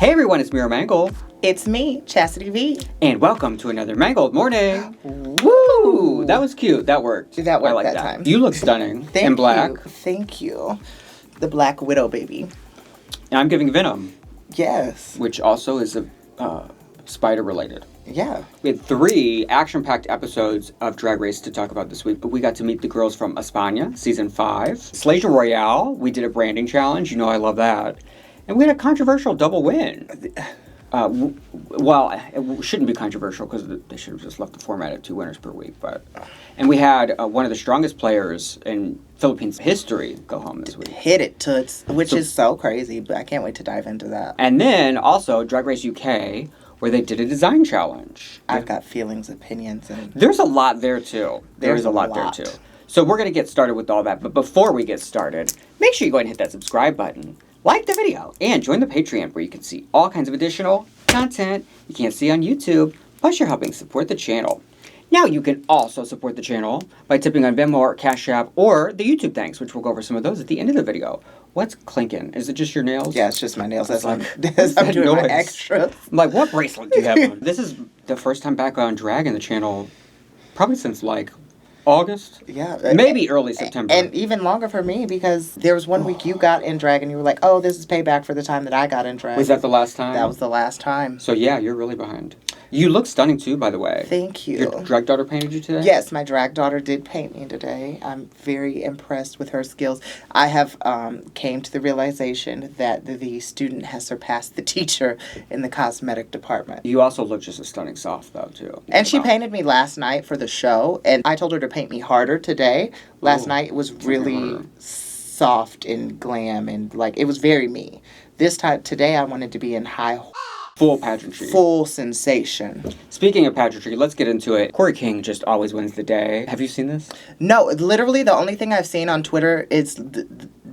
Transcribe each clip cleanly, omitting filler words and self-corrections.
Hey everyone, it's Mera Mangle. It's me, Chasity V. And welcome to another Mangled morning. Woo! That was cute. That worked. That worked I like that time. You look stunning Thank in black. you. Thank you. The Black Widow, baby. And I'm giving Venom, Yes. which also is a spider related. Yeah. We had 3 action-packed episodes of Drag Race to talk about this week. We got to meet the girls from España, season 5. Slaysian Royale, we did a branding challenge. You know I love that. And we had a controversial double win. Well, it shouldn't be controversial because they should have just left the format at 2 winners per week. And we had one of the strongest players in Philippines history go home this week. Hit it, Toots, which is so crazy, but I can't wait to dive into that. And then also Drag Race UK, where they did a design challenge. I've got feelings, opinions, and... There's a lot there, too. There's a lot there, too. So we're going to get started with all that. But before we get started, make sure you go ahead and hit that subscribe button. Like the video, and join the Patreon where you can see all kinds of additional content you can't see on YouTube, plus you're helping support the channel. Now you can also support the channel by tipping on Venmo or Cash App or the YouTube thanks, which we'll go over some of those at the end of the video. What's clinking? Is it just your nails? Yeah, it's just my nails. That's like, I'm doing my extras. I'm like, what bracelet do you have on? This is the first time back on drag in the channel, probably since like August? Yeah. Maybe early September. And even longer for me because there was one week you got in drag and you were like, oh, this is payback for the time that I got in drag. Was that the last time? That was the last time. So yeah, you're really behind. You look stunning too, by the way. Thank you. Your drag daughter painted you today? Yes, my drag daughter did paint me today. I'm very impressed with her skills. I have came to the realization that the student has surpassed the teacher in the cosmetic department. You also look just a stunning soft, though, too. And she painted me last night for the show, and I told her to paint me harder today. Last night it was really soft and glam, and like it was very me. This time, today I wanted to be in high... Full pageantry. Full sensation. Speaking of pageantry, let's get into it. Corey King just always wins the day. Have you seen this? No, literally the only thing I've seen on Twitter is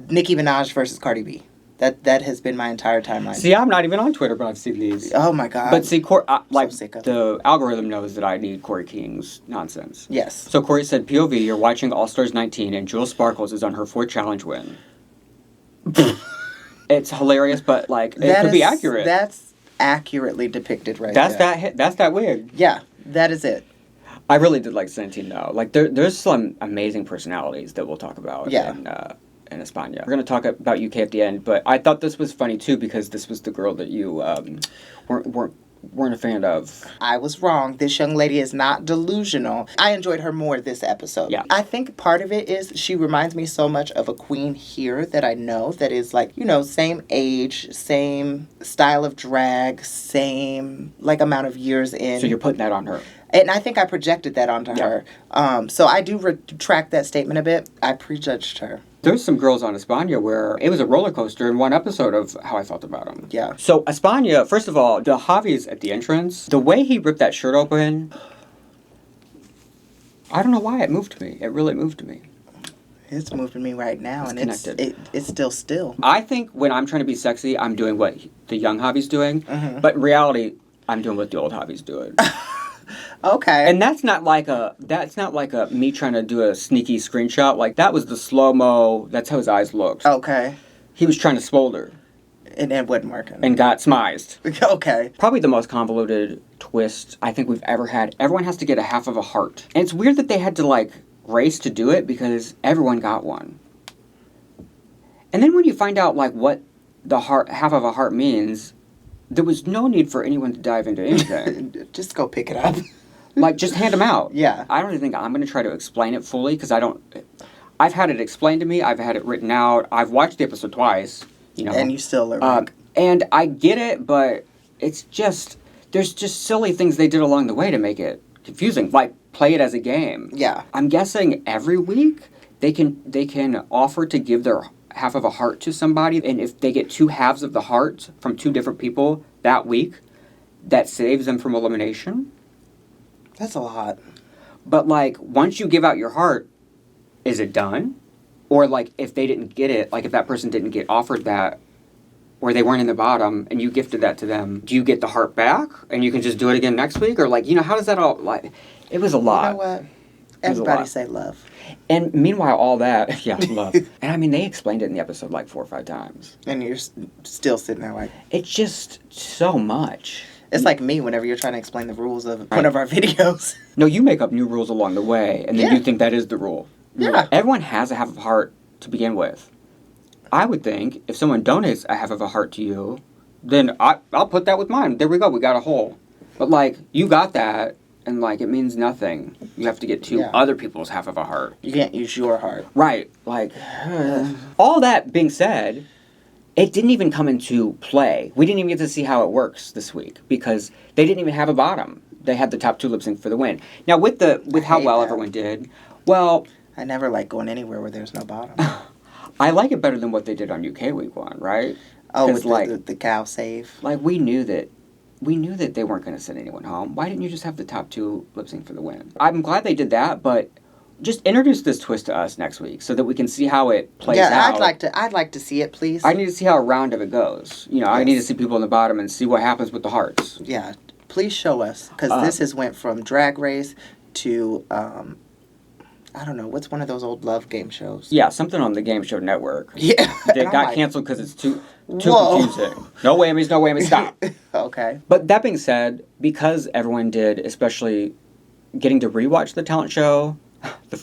Nicki Minaj versus Cardi B. That has been my entire timeline. See, I'm not even on Twitter, but I've seen these. Oh my god. But see, the algorithm knows that I need Corey King's nonsense. Yes. So Corey said, POV, you're watching All Stars 19 and Jewel Sparkles is on her 4th challenge win. It's hilarious, but like, it could be accurate. That's accurately depicted right there. That's that wig. Yeah, that is it. I really did like 17 though. Like there's some amazing personalities that we'll talk about in España. We're going to talk about UK at the end, but I thought this was funny too because this was the girl that you weren't a fan of. I was wrong. This young lady is not delusional. I enjoyed her more this episode. Yeah. I think part of it is she reminds me so much of a queen here that I know that is like, you know, same age, same style of drag, same like amount of years in. So you're putting that on her. And I think I projected that onto her. So I do retract that statement a bit. I prejudged her. There's some girls on España where it was a roller coaster in one episode of how I felt about them. Yeah. So España, first of all, the Javi's at the entrance, the way he ripped that shirt open, I don't know why it moved me. It really moved me. It's moving me right now, it's and connected. It's still. I think when I'm trying to be sexy, I'm doing what the young Javi's doing, but in reality, I'm doing what the old Javi's doing. Okay. And that's not like a me trying to do a sneaky screenshot. Like that was the slow-mo, that's how his eyes looked. Okay. He was trying to smolder. And it wasn't working. And got smized. Okay. Probably the most convoluted twist I think we've ever had. Everyone has to get a half of a heart. And it's weird that they had to like race to do it because everyone got one. And then when you find out like what the half of a heart means, there was no need for anyone to dive into anything. Just go pick it up. Like, just hand them out. Yeah. I don't even think I'm going to try to explain it fully, because I've had it explained to me, I've had it written out, I've watched the episode twice, you know. And you still learn. And I get it, but it's just, there's just silly things they did along the way to make it confusing. Like, play it as a game. Yeah. I'm guessing every week, they can offer to give their half of a heart to somebody, and if they get 2 halves of the heart from 2 different people that week, that saves them from elimination. That's a lot. But, like, once you give out your heart, is it done? Or, like, if they didn't get it, like, if that person didn't get offered that, or they weren't in the bottom, and you gifted that to them, do you get the heart back, and you can just do it again next week? Or, like, you know, how does that all, like, it was a lot. You know what? Everybody say love. And meanwhile, all that, yeah, love. And I mean, they explained it in the episode like 4 or 5 times. And you're still sitting there like... It's just so much. It's like me whenever you're trying to explain the rules of one of our videos. No, you make up new rules along the way, and then you think that is the rule. Yeah. Everyone has a half of a heart to begin with. I would think if someone donates a half of a heart to you, then I'll put that with mine. There we go. We got a whole. But, like, you got that, and, like, it means nothing. You have to get 2 other people's half of a heart. You can't use your heart. Right. Like, all that being said, it didn't even come into play. We didn't even get to see how it works this week because they didn't even have a bottom. They had the top 2 lip sync for the win. Now, with how well everyone did, well... I never like going anywhere where there's no bottom. I like it better than what they did on UK Week 1, right? Oh, with like, the cow save? Like, we knew that they weren't going to send anyone home. Why didn't you just have the top 2 lip sync for the win? I'm glad they did that, but just introduce this twist to us next week so that we can see how it plays out. Yeah, I'd like to see it, please. I need to see how a round of it goes. You know, yes. I need to see people in the bottom and see what happens with the hearts. Yeah, please show us, because this has went from Drag Race to, I don't know, what's one of those old love game shows? Yeah, something on the Game Show Network. Yeah. That got canceled because it's too confusing. No whammies, stop. Okay. But that being said, because everyone did, especially getting to rewatch the talent show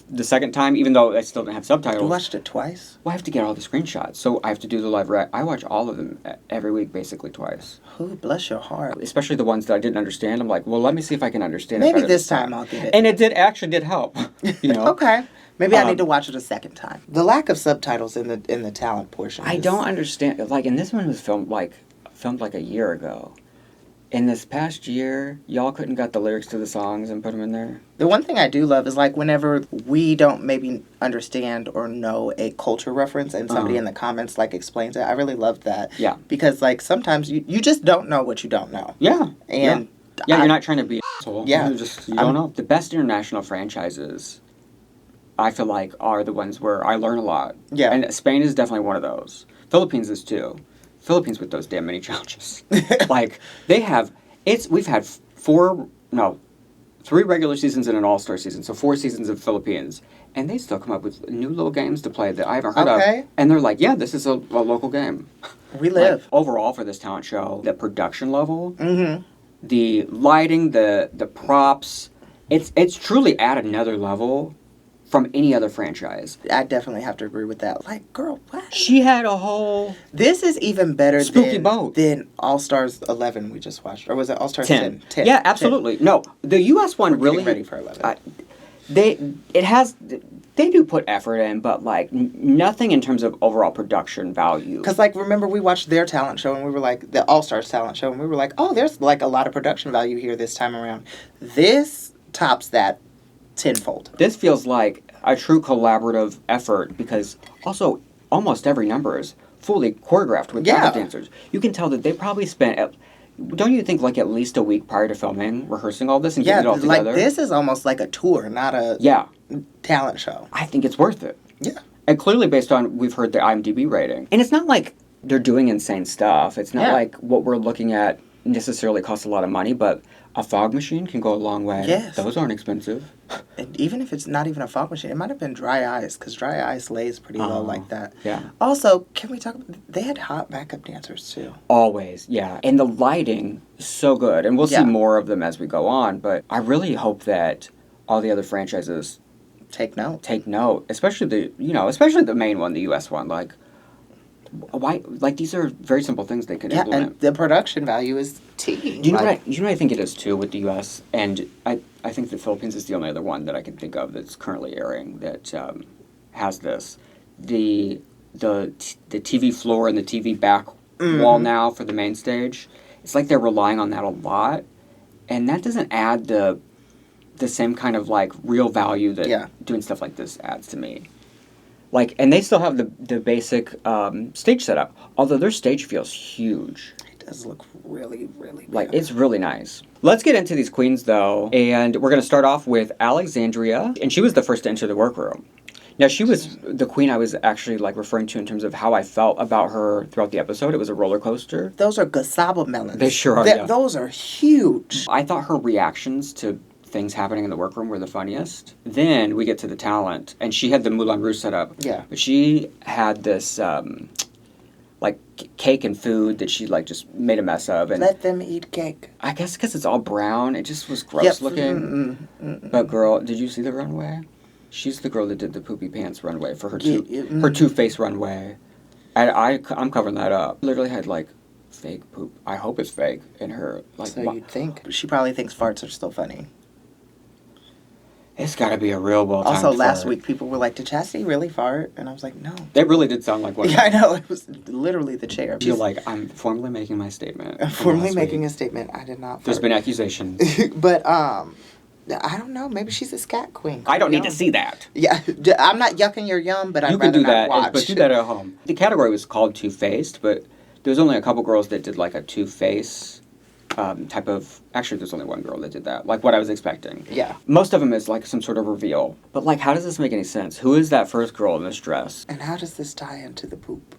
the second time, even though I still didn't have subtitles. You watched it twice? Well, I have to get all the screenshots, so I have to do the live I watch all of them every week, basically twice. Oh, bless your heart. Especially the ones that I didn't understand. I'm like, well, let me see if I can understand it. Maybe this time I'll get it. And it actually did help. You know. Okay. Maybe I need to watch it a second time. The lack of subtitles in the talent portion. I don't understand. Like, and this one was filmed like a year ago. In this past year, y'all couldn't got the lyrics to the songs and put them in there? The one thing I do love is, like, whenever we don't maybe understand or know a culture reference and somebody in the comments, like, explains it, I really love that. Yeah. Because, like, sometimes you just don't know what you don't know. Yeah. And... Yeah, you're not trying to be an asshole. Yeah. You don't know. The best international franchises, I feel like, are the ones where I learn a lot. Yeah. And Spain is definitely one of those. Philippines is too. Philippines with those damn mini challenges. Like, we've had 3 regular seasons and an all-star season, so 4 seasons of Philippines. And they still come up with new little games to play that I haven't heard of. And they're like, yeah, this is a local game. We live. Like, overall, for this talent show, the production level, the lighting, the props, it's truly at another level from any other franchise. I definitely have to agree with that. Like, girl, what? She had a whole... This is even better boat than All-Stars 11 we just watched. Or was it All-Stars 10? 10. Yeah, absolutely. 10. No, the U.S. one really... ready for 11. They do put effort in, but, like, nothing in terms of overall production value. Because, like, remember we watched their talent show and we were like, the All-Stars talent show, and we were like, oh, there's, like, a lot of production value here this time around. This tops that tenfold. This feels like a true collaborative effort because also almost every number is fully choreographed with backup dancers. You can tell that they probably spent, don't you think, like at least a week prior to filming, rehearsing all this and getting it all together? Like this is almost like a tour, not a talent show. I think it's worth it. Yeah. And clearly based on, we've heard the IMDb rating. And it's not like they're doing insane stuff. It's not like what we're looking at necessarily costs a lot of money, but a fog machine can go a long way. Yes. Those aren't expensive. And even if it's not even a fog machine, it might have been dry ice, because dry ice lays pretty well like that. Yeah. Also, can we talk about... They had hot backup dancers, too. Always, yeah. And the lighting is so good. And we'll see more of them as we go on. But I really hope that all the other franchises... Take note. Especially the main one, the U.S. one. Like, why? Like, these are very simple things they can implement. And the production value is tea. You know what I think it is, too, with the U.S.? And I think the Philippines is the only other one that I can think of that's currently airing that has this. The TV floor and the TV back wall now for the main stage, it's like they're relying on that a lot. And that doesn't add the same kind of, like, real value that doing stuff like this adds to me. Like, and they still have the basic stage setup, although their stage feels huge. It does look really, really big. Like, it's really nice. Let's get into these queens, though, and we're going to start off with Alexandria, and she was the first to enter the workroom. Now, she was the queen I was actually, like, referring to in terms of how I felt about her throughout the episode. It was a roller coaster. Those are gasaba melons. They sure are, Those are huge. I thought her reactions to things happening in the workroom were the funniest. Then we get to the talent, and she had the Moulin Rouge set up. Yeah. But she had this, like, cake and food that she, like, just made a mess of. And let them eat cake. I guess because it's all brown, it just was gross looking. But, girl, did you see the runway? She's the girl that did the poopy pants runway for her her Two-Face runway. And I'm covering that up. Literally had, like, fake poop. I hope it's fake in her. Like, so you'd think. She probably thinks farts are still funny. It's got to be a real well-timed Also, last fart. week, people were like, did Chasity really fart? And I was like, no. They really did sound like one. Yeah, I know. It was literally the chair. You're like, I'm formally making my statement. I'm formally making a statement. I did not fart. There's been accusations. But, I don't know. Maybe she's a scat queen. I don't need to see that. Yeah. I'm not yucking your yum, but I'd you can rather do that, not watch. but do that at home. The category was called Two-Faced, but there was only a couple girls that did, like, a Two-Face type of... Actually, there's only one girl that did that. Like, what I was expecting. Yeah. Most of them is, like, some sort of reveal. But, like, how does this make any sense? Who is that first girl in this dress? And how does this tie into the poop?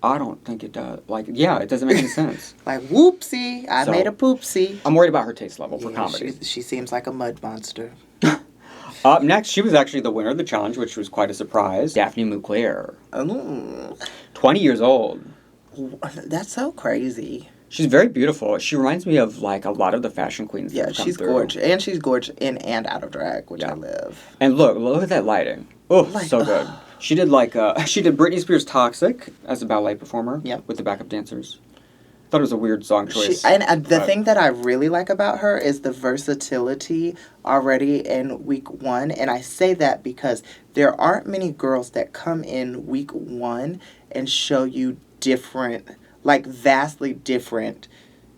I don't think it does. Like, yeah, it doesn't make any sense. Like, whoopsie, I made a poopsie. I'm worried about her taste level for comedy. She seems like a mud monster. Up next, she was actually the winner of the challenge, which was quite a surprise. Daphne Mugler. 20 years old. That's so crazy. She's very beautiful. She reminds me of, like, a lot of the fashion queens. Yeah, she's gorgeous. And she's gorgeous in and out of drag, which I live. And look at that lighting. Oh, so good. She did, like, she did Britney Spears' Toxic as a ballet performer. Yep. With the backup dancers. Thought it was a weird song choice. The thing that I really like about her is the versatility already in week one. And I say that because there aren't many girls that come in week one and show you different, like vastly different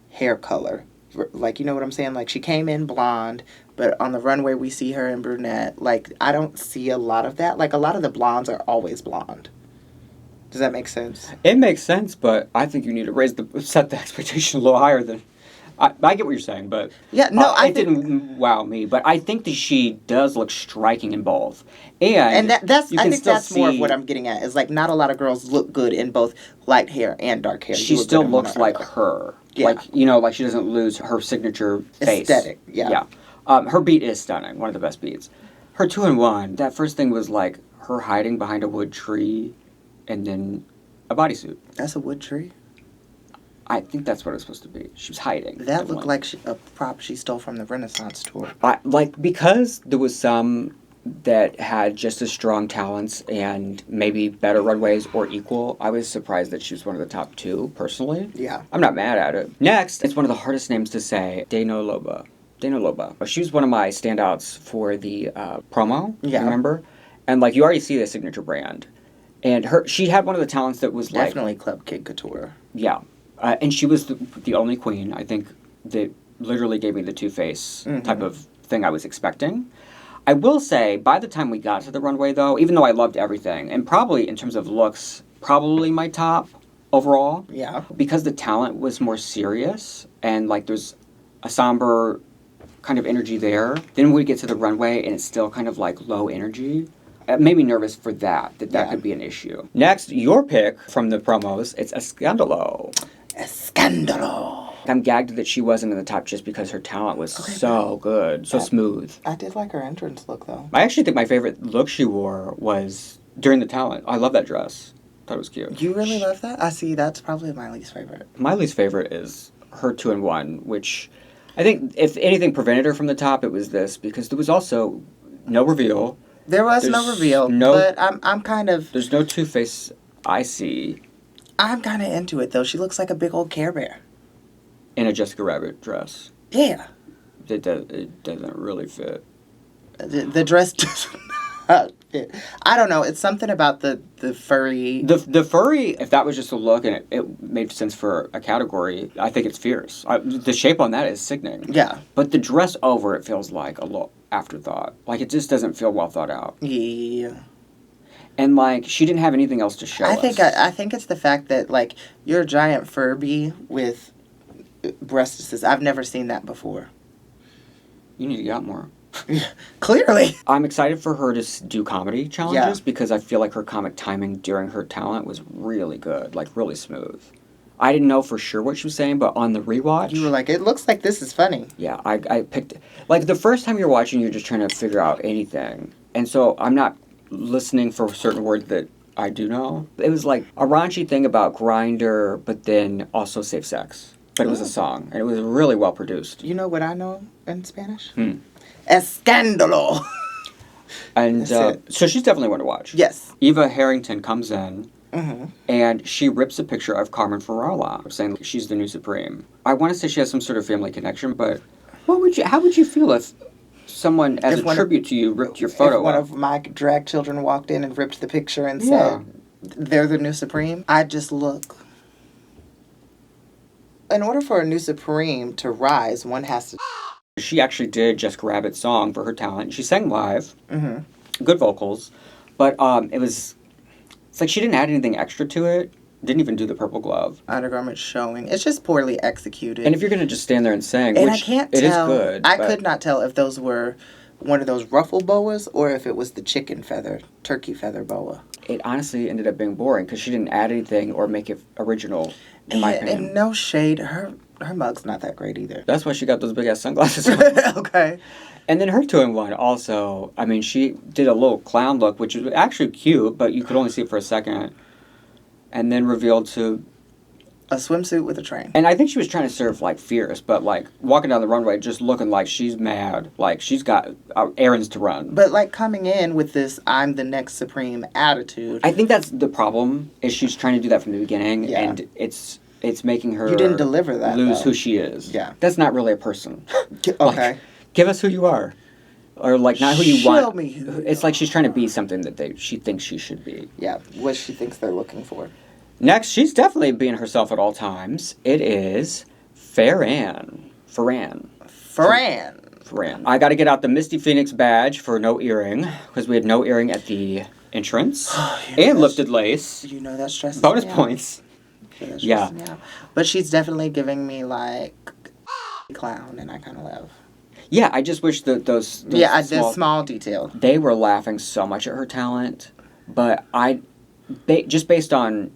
hair color. Like, you know what I'm saying? Like, she came in blonde, but on the runway we see her in brunette. Like, I don't see a lot of that. Like, a lot of the blondes are always blonde. Does that make sense? It makes sense, but I think you need to set the expectation a little higher than... I get what you're saying, but... Yeah, no, it didn't wow me, but I think that she does look striking in both. And I think that's more of what I'm getting at, is like not a lot of girls look good in both light hair and dark hair. She still looks like her. Yeah. Like, you know, like she doesn't lose her signature face. Aesthetic, yeah. Her beat is stunning, one of the best beats. Her 2-in-1, that first thing was like her hiding behind a wood tree and then a bodysuit. That's a wood tree? I think that's what it's supposed to be. She was hiding. That looked like a prop she stole from the Renaissance tour. Because there was some that had just as strong talents and maybe better runways or equal, I was surprised that she was one of the top two, personally. Yeah. I'm not mad at it. Next, it's one of the hardest names to say, Dano Loba. She was one of my standouts for the promo, remember? And, like, you already see the signature brand. And she had one of the talents that was definitely Club Kid Couture. Yeah. And she was the only queen, I think, that literally gave me the Two-Face type of thing I was expecting. I will say, by the time we got to the runway, though, even though I loved everything, and probably in terms of looks, probably my top overall. Yeah. Because the talent was more serious, and, like, there's a somber kind of energy there. Then we get to the runway, and it's still kind of, like, low energy. It made me nervous for that could be an issue. Next, your pick from the promos, it's Escandalo. Escandalo. I'm gagged that she wasn't in the top just because her talent was so good, so smooth. I did like her entrance look, though. I actually think my favorite look she wore was during the talent. I love that dress. Thought it was cute. You really love that? I see. That's probably my least favorite. My least favorite is her 2-in-1, which I think, if anything prevented her from the top, it was this, because there was also no reveal. There was no reveal, but I'm kind of... There's no Two-Face I see. I'm kind of into it, though. She looks like a big old Care Bear. In a Jessica Rabbit dress. Yeah. It doesn't really fit. The dress does not fit. I don't know. It's something about the furry... The furry, if that was just a look and it made sense for a category, I think it's fierce. The shape on that is sickening. Yeah. But the dress over it feels like a little afterthought. Like, it just doesn't feel well thought out. Yeah. And, like, she didn't have anything else to show us. I think it's the fact that, like, you're a giant Furby with breastises. I've never seen that before. You need to get out more. Clearly. I'm excited for her to do comedy challenges because I feel like her comic timing during her talent was really good, like, really smooth. I didn't know for sure what she was saying, but on the rewatch... You were like, it looks like this is funny. Yeah, I picked... Like, the first time you're watching, you're just trying to figure out anything. And so I'm not listening for certain words that I do know. It was like a raunchy thing about Grindr, but then also safe sex. But it was a song, and it was really well produced. You know what I know in Spanish? Escándalo. And so she's definitely one to watch. Yes. Eva Harrington comes in, and she rips a picture of Carmen Farala, saying she's the new Supreme. I want to say she has some sort of family connection, but how would you feel if someone, as a tribute to you, ripped your photo If one of my drag children walked in and ripped the picture and said, they're the new Supreme, I'd just look. In order for a new Supreme to rise, one has to... She actually did Jessica Rabbit's song for her talent. She sang live. Good vocals. But it's like she didn't add anything extra to it. Didn't even do the purple glove. Undergarment showing. It's just poorly executed. And if you're going to just stand there and sing, and which I can't it tell, is good. I could not tell if those were one of those ruffle boas or if it was the turkey feather boa. It honestly ended up being boring because she didn't add anything or make it original, in my opinion. And no shade, her mug's not that great either. That's why she got those big-ass sunglasses on. Okay. And then her 2-in-1 also, I mean, she did a little clown look, which was actually cute, but you could only see it for a second. And then revealed to... A swimsuit with a train. And I think she was trying to serve, like, fierce, but, like, walking down the runway just looking like she's mad. Like, she's got errands to run. But, like, coming in with this I'm the next Supreme attitude. I think that's the problem, is she's trying to do that from the beginning, and it's making her... You didn't deliver that, lose though. who she is. Yeah. That's not really a person. Okay. Like, give us who you are. Or, like, not who you want. Show me who you It's like she's trying to be something that she thinks she should be. Yeah, what she thinks they're looking for. Next, she's definitely being herself at all times. It is Ferran. I got to get out the Misty Phoenix badge for no earring, because we had no earring at the entrance. And lifted lace. You know that's stressing Bonus me out. points. Yeah. But she's definitely giving me, like, clown, and I kind of love. Yeah, I just wish that those small detail. They were laughing so much at her talent, but just based on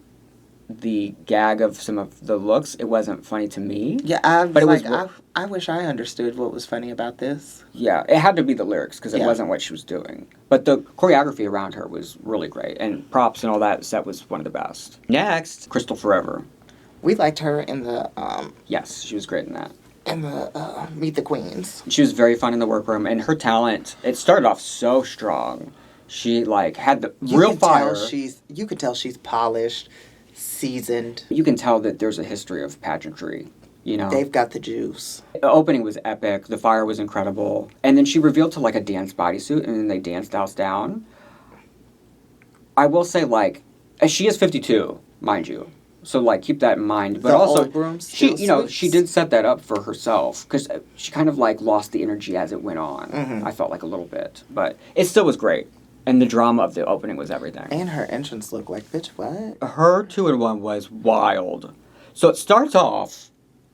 the gag of some of the looks, it wasn't funny to me. Yeah, I wish I understood what was funny about this. Yeah, it had to be the lyrics, because it wasn't what she was doing. But the choreography around her was really great, and props and all that set was one of the best. Next, Crystal Forever. We liked her in the... yes, she was great in that. In the Meet the Queens. She was very fun in the workroom, and her talent, it started off so strong. She, like, had the real fire. You could tell she's polished, seasoned. You can tell that there's a history of pageantry, you know? They've got the juice. The opening was epic. The fire was incredible. And then she revealed to, like, a dance bodysuit, and then they danced house down. I will say, like, she is 52, mind you. So, like, keep that in mind. But also, she did set that up for herself. Because she kind of, like, lost the energy as it went on. I felt like a little bit. But it still was great. And the drama of the opening was everything. And her entrance looked like, bitch, what? Her 2-in-1 was wild. So it starts off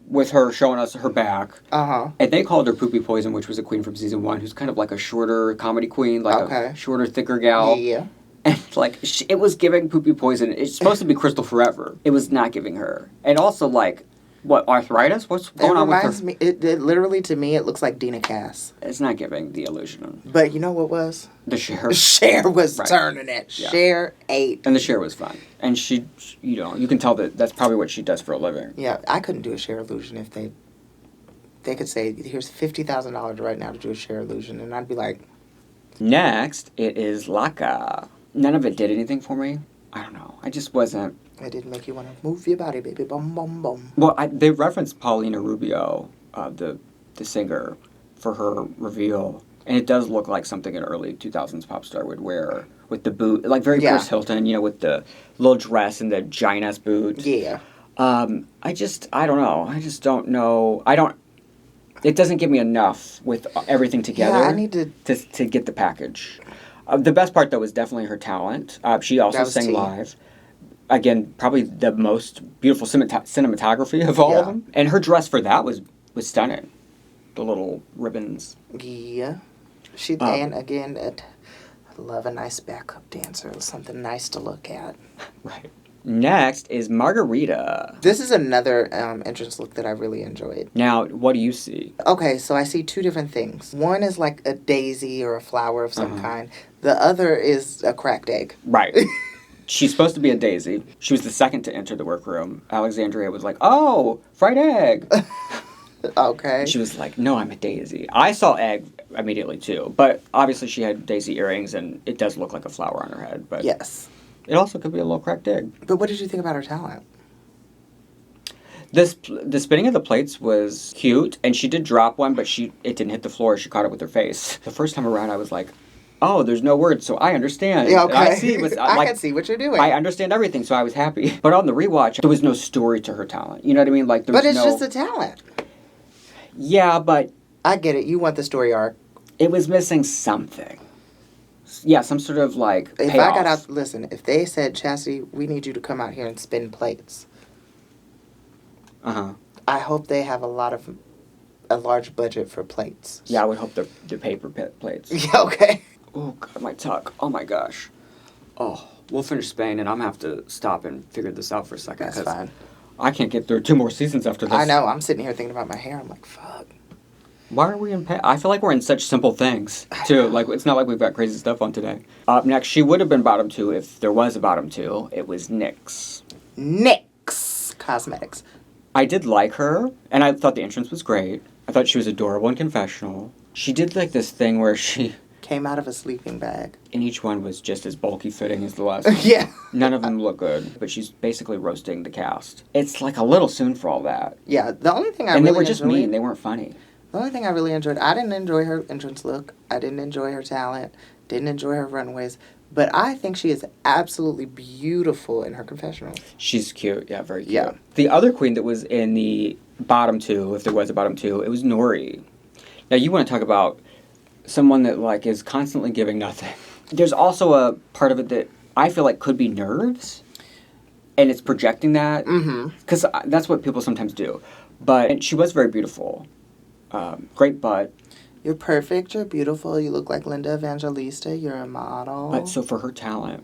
with her showing us her back. And they called her Poopy Poison, which was a queen from season 1, who's kind of like a shorter comedy queen, like a shorter, thicker gal. Yeah. And, like, it was giving Poopy Poison. It's supposed to be Crystal Forever. It was not giving her. And also, like, what, arthritis? What's going on with her? It literally, to me, it looks like Dina Cass. It's not giving the illusion. But you know what was? The Cher. Cher was turning it. Yeah. Cher ate. And the Cher was fun. And she, you know, you can tell that that's probably what she does for a living. Yeah, I couldn't do a Cher illusion if they could say, here's $50,000 right now to do a Cher illusion. And I'd be like... Next, it is Laka. None of it did anything for me. I don't know. I just wasn't... It didn't make you want to move your body, baby. Bum, bum, bum. Well, they referenced Paulina Rubio, the singer, for her reveal. And it does look like something an early 2000s pop star would wear. With the boot. Like very Paris Hilton, you know, with the little dress and the giant-ass boot. Yeah. I don't know. I just don't know. It doesn't give me enough with everything together. Yeah, I need to get the package. The best part, though, was definitely her talent. She also sang live. Again, probably the most beautiful cinematography of all of them. And her dress for that was stunning. The little ribbons. Yeah. And again, I love a nice backup dancer. Something nice to look at. Right. Next is Margarita. This is another entrance look that I really enjoyed. Now, what do you see? Okay, so I see two different things. One is like a daisy or a flower of some kind. The other is a cracked egg. Right. She's supposed to be a daisy. She was the second to enter the workroom. Alexandria was like, oh, fried egg. Okay. She was like, no, I'm a daisy. I saw egg immediately, too. But obviously she had daisy earrings, and it does look like a flower on her head. But yes. It also could be a little cracked egg. But what did you think about her talent? The spinning of the plates was cute, and she did drop one, but it didn't hit the floor. She caught it with her face. The first time around, I was like, oh, there's no words, so I understand. Yeah, okay. I can see what you're doing. I understand everything, so I was happy. But on the rewatch, there was no story to her talent. You know what I mean? Like, but it's just a talent. Yeah, but... I get it. You want the story arc. It was missing something. Yeah, some sort of, like, If payoff. I got out... Listen, if they said, Chasity, we need you to come out here and spin plates. Uh-huh. I hope they have a large budget for plates. Yeah, I would hope the paper plates. Yeah, okay. Oh, God, my tuck. Oh, my gosh. Oh, we'll finish Spain, and I'm going to have to stop and figure this out for a second. That's fine. I can't get through 2 more seasons after this. I know. I'm sitting here thinking about my hair. I'm like, fuck. Why are we in I feel like we're in such simple things, too. Like, it's not like we've got crazy stuff on today. Up next, she would have been bottom 2 if there was a bottom 2. It was NYX. NYX Cosmetics. I did like her, and I thought the entrance was great. I thought she was adorable in confessional. She did, like, this thing where she... Came out of a sleeping bag. And each one was just as bulky fitting as the last one. Yeah. None of them look good, but she's basically roasting the cast. It's, like, a little soon for all that. Yeah, the only thing I And really they were just enjoyed, mean. They weren't funny. The only thing I really enjoyed, I didn't enjoy her entrance look. I didn't enjoy her talent. Didn't enjoy her runways. But I think she is absolutely beautiful in her confessional. She's cute. Yeah, very cute. Yeah. The other queen that was in the bottom 2, if there was a bottom 2, it was Nori. Now, you want to talk about someone that, like, is constantly giving nothing. There's also a part of it that I feel like could be nerves. And it's projecting that. Because that's what people sometimes do. But she was very beautiful. Great butt. You're perfect. You're beautiful. You look like Linda Evangelista. You're a model. But so for her talent,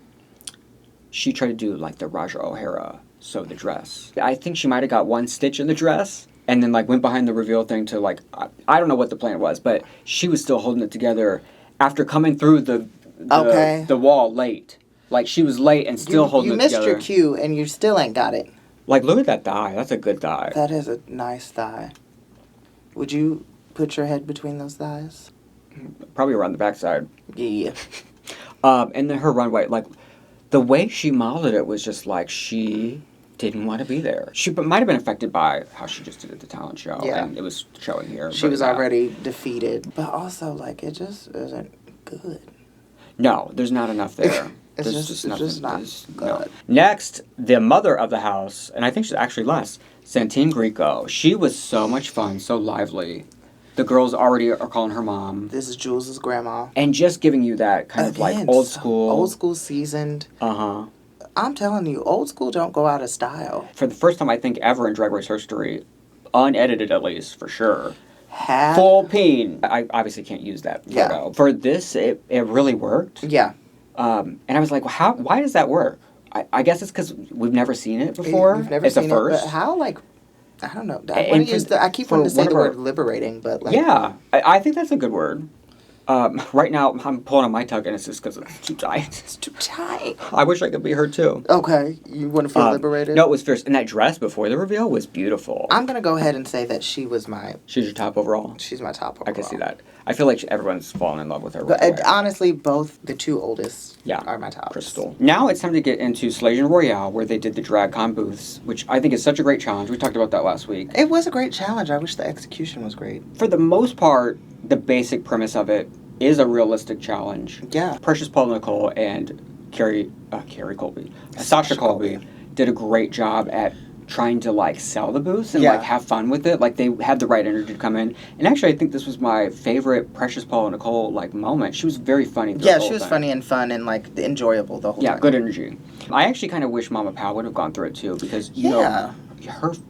she tried to do like the Raja O'Hara sew the dress. I think she might have got one stitch in the dress and then like went behind the reveal thing to like, I don't know what the plan was, but she was still holding it together after coming through the wall late. Like she was late and still holding it together. You missed your cue and you still ain't got it. Like look at that thigh. That's a good thigh. That is a nice thigh. Would you put your head between those thighs? Probably around the backside. Yeah. And then her runway, like the way she modeled it was just like she didn't want to be there. She might have been affected by how she just did at the talent show. Yeah. And it was showing here. She was already defeated. But also, like, it just isn't good. No, there's not enough there. It's just not good. No. Next, the mother of the house, and I think she's actually less, Santine Greco. She was so much fun, so lively. The girls already are calling her mom. This is Jules' grandma. And just giving you that kind of like old school. Old school seasoned. Uh-huh. I'm telling you, old school don't go out of style. For the first time, I think, ever in Drag Race history, unedited at least, for sure. Had... Full peen. I obviously can't use that photo. Yeah. For this, it really worked. Yeah. And I was like, well, why does that work? I guess it's because we've never seen it before. We've never seen it, but how, like, I don't know. I keep wanting to say the word liberating, but like... Yeah, I think that's a good word. Right now, I'm pulling on my tug, and it's just because it's too tight. It's too tight. I wish I could be her, too. Okay. You want to feel liberated? No, it was fierce. And that dress before the reveal was beautiful. I'm going to go ahead and say that she was She's your top overall? She's my top overall. I can see that. I feel like everyone's fallen in love with her. But honestly, both the two oldest are my tops. Crystal. Now it's time to get into Slaysian Royale, where they did the DragCon booths, which I think is such a great challenge. We talked about that last week. It was a great challenge. I wish the execution was great. For the most part, the basic premise of it is a realistic challenge. Yeah. Precious Paula Nicole and Sasha Colby did a great job at trying to like sell the booths and like have fun with it. Like they had the right energy to come in. And actually I think this was my favorite Precious Paula Nicole like moment. She was very funny. Yeah, she was funny and fun and like enjoyable the whole time. Yeah, good energy. I actually kind of wish Mama Pao would have gone through it too because you know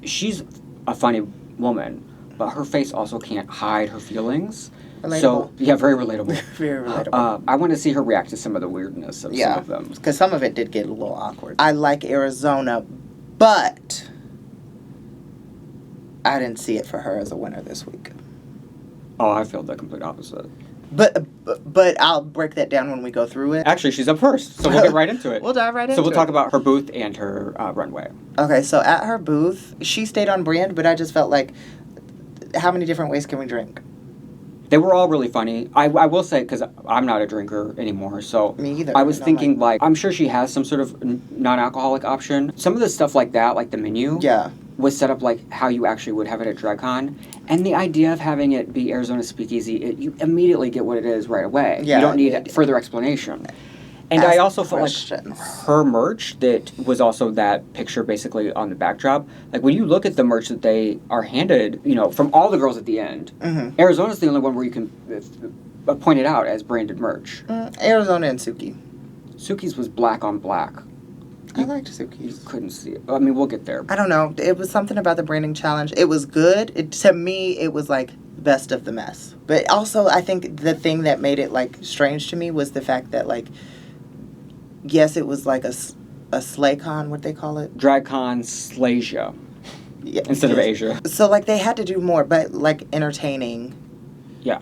she's a funny woman, but her face also can't hide her feelings. Relatable. So, yeah, very relatable. Very relatable. I want to see her react to some of the weirdness of some of them. Because some of it did get a little awkward. I like Arizona, but I didn't see it for her as a winner this week. Oh, I feel the complete opposite. But I'll break that down when we go through it. Actually, she's up first, so we'll get right into it. We'll dive right into it. So we'll talk about her booth and her runway. Okay, so at her booth, she stayed on brand, but I just felt like, how many different ways can we drink? They were all really funny. I will say, because I'm not a drinker anymore, so... Me either. I was thinking, I'm sure she has some sort of non-alcoholic option. Some of the stuff like that, like the menu... Yeah. Was set up like how you actually would have it at DragCon. And the idea of having it be Arizona Speakeasy, you immediately get what it is right away. Yeah, you don't need further explanation. And I also felt like her merch that was also that picture basically on the backdrop. Like when you look at the merch that they are handed, from all the girls at the end, Arizona's the only one where you can point it out as branded merch. Arizona and Suki. Suki's was black on black. I liked Suki's. You couldn't see it. I mean, we'll get there. I don't know. It was something about the branding challenge. It was good. To me, it was like best of the mess. But also, I think the thing that made it like strange to me was the fact that yes, it was like a SlayCon, what they call it? DragCon Slaysia. Yeah, instead of Asia. So they had to do more, but entertaining. Yeah.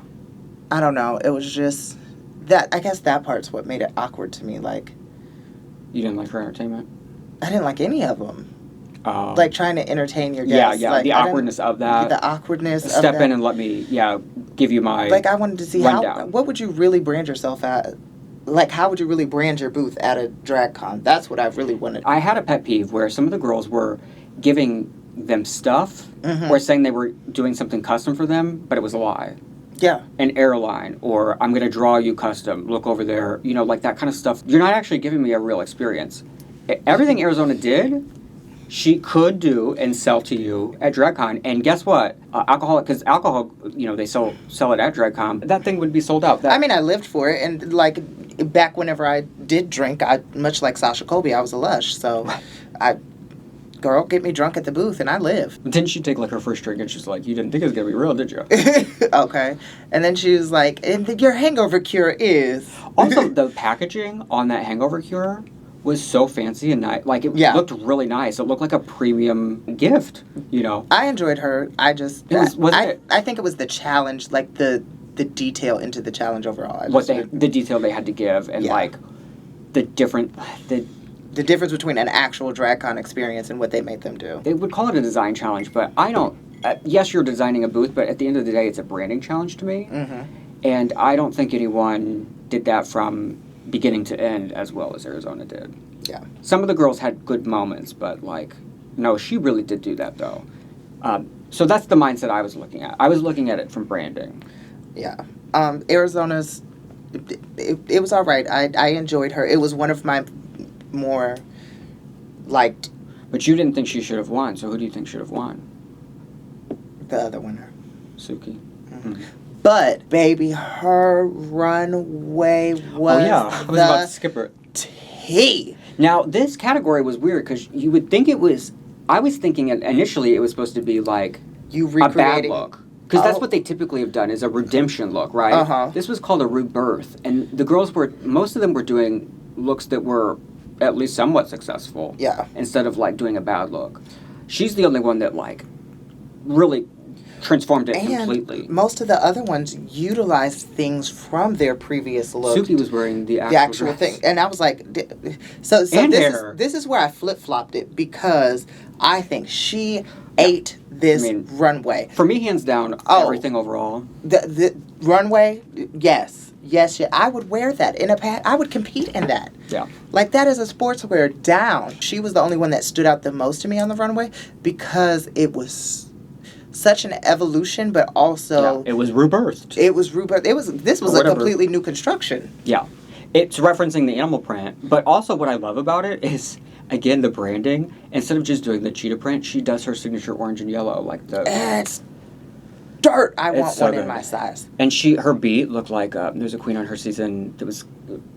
I don't know. It was just that. I guess that part's what made it awkward to me. You didn't like her entertainment? I didn't like any of them. Trying to entertain your guests. Yeah. The awkwardness of that. The awkwardness of that. Step in and let me, give you my I wanted to see rundown. what would you really brand yourself at? How would you really brand your booth at a DragCon? That's what I really wanted. I had a pet peeve where some of the girls were giving them stuff or saying they were doing something custom for them, but it was a lie. Yeah. An airline, or I'm going to draw you custom, look over there, that kind of stuff. You're not actually giving me a real experience. Everything Arizona did, she could do and sell to you at DragCon. And guess what? Because alcohol, they sell it at DragCon. That thing would be sold out. I lived for it. And back whenever I did drink, much like Sasha Colby, I was a lush. So girl, get me drunk at the booth, and I live. Didn't she take her first drink and she's like, you didn't think it was going to be real, did you? Okay. And then she was like, and your hangover cure is... Also, the packaging on that hangover cure was so fancy and nice. It looked really nice. It looked like a premium gift, I enjoyed her. I just... I think it was the challenge, the detail into the challenge overall. The detail they had to give and, the different... The difference between an actual DragCon experience and what they made them do. They would call it a design challenge, but I don't... yes, you're designing a booth, but at the end of the day, it's a branding challenge to me. Mm-hmm. And I don't think anyone did that from beginning to end as well as Arizona did. Yeah. Some of the girls had good moments, but, no, she really did do that, though. So that's the mindset I was looking at. I was looking at it from branding. Yeah. Arizona's... It was all right. I enjoyed her. It was one of my... more liked. But you didn't think she should have won, so who do you think should have won? The other winner. Suki. Mm-hmm. But, baby, her runway was I was about to skip her. Tea. Now, this category was weird, because you would think it was... I was thinking initially it was supposed to be, a bad look. Because that's what they typically have done, is a redemption look, right? Uh-huh. This was called a rebirth, and the girls most of them were doing looks that were at least somewhat successful. Yeah. Instead of doing a bad look. She's the only one that really transformed it completely. Most of the other ones utilized things from their previous look. Suki was wearing the actual thing. And I was like, so this is where I flip-flopped it, because I think she ate this runway. For me, hands down, everything overall. The runway, yes. Yes, I would wear that in a pad. I would compete in that. Yeah. That is a sportswear down. She was the only one that stood out the most to me on the runway, because it was such an evolution, but also it was rebirthed. This was a completely new construction. Yeah. It's referencing the animal print, but also what I love about it is, again, the branding. Instead of just doing the cheetah print, she does her signature orange and yellow, It's dirt. I want one in my size. And her beat looked like there's a queen on her season that was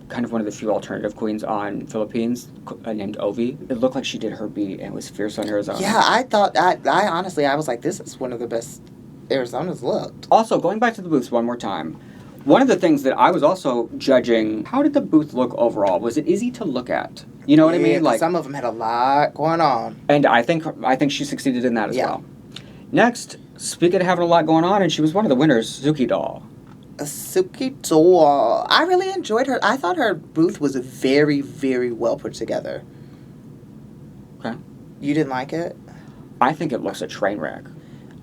kind of one of the few alternative queens on Philippines named Ovi. It looked like she did her beat and was fierce on Arizona. Yeah, I thought I honestly was like, this is one of the best Arizona's looked. Also, going back to the booths one more time, one of the things that I was also judging, how did the booth look overall? Was it easy to look at? You know what I mean? Like, some of them had a lot going on. And I think she succeeded in that as well. Next, speaking of having a lot going on, and she was one of the winners, Suki Doll. Suki Doll. I really enjoyed her. I thought her booth was very, very well put together. Okay. You didn't like it? I think it looks a train wreck.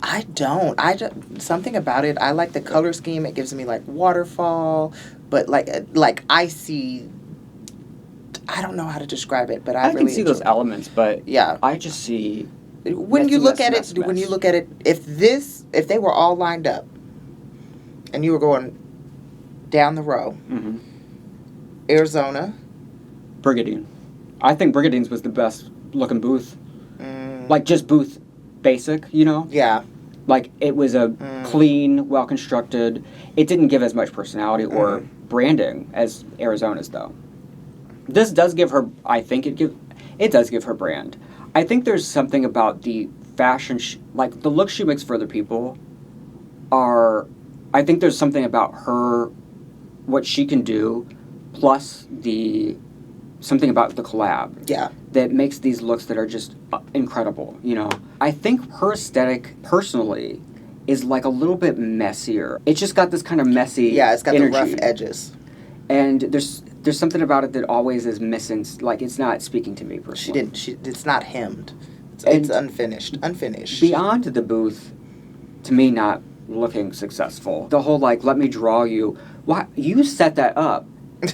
I don't. Something about it. I like the color scheme. It gives me like waterfall, but like icy. I don't know how to describe it, but I really can see those elements, but yeah, I just see. When you look at it, if they were all lined up, and you were going down the row, Arizona, Brigadine. I think Brigadine's was the best looking booth. Like just booth basic, you know? Yeah. Like it was a clean, well constructed. It didn't give as much personality or branding as Arizona's though. This does give her, I think it does give her brand. I think there's something about the fashion, like the looks she makes for other people I think there's something about her, what she can do, plus something about the collab. Yeah. That makes these looks that are just incredible, you know? I think her aesthetic, personally, is like a little bit messier. It's just got this kind of messy Yeah, it's got energy. the rough edges. And there's something about it that always is missing. Like, it's not speaking to me personally. It's not hemmed. It's unfinished. Beyond the booth, to me, not looking successful. The whole, like, let me draw you. Why? You set that up.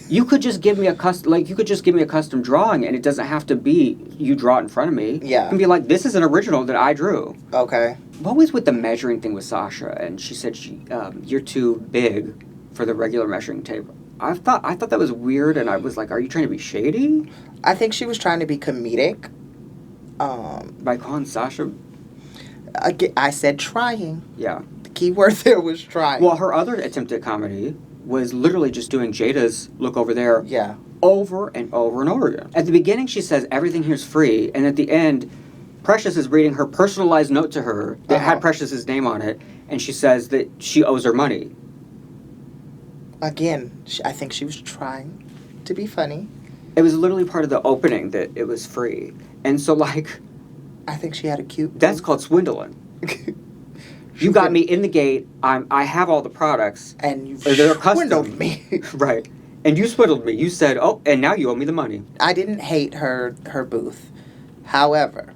You could just give me a custom drawing, and it doesn't have to be you draw it in front of me. Yeah. You can be like, this is an original that I drew. Okay. What was with the measuring thing with Sasha? And she said you're too big for the regular measuring tape. I thought that was weird, and I was like, are you trying to be shady? I think she was trying to be comedic. By calling Sasha? I said trying. Yeah. The key word there was trying. Well, her other attempt at comedy was literally just doing Jada's look over there over and over and over again. At the beginning, she says everything here's free, and at the end, Precious is reading her personalized note to her that had Precious's name on it, and she says that she owes her money. Again, I think she was trying to be funny. It was literally part of the opening that it was free. And so, like... I think she had a cute... That's called swindling. You got me in the gate. I have all the products. And you swindled me. Right. And you swindled me. You said, oh, and now you owe me the money. I didn't hate her booth. However,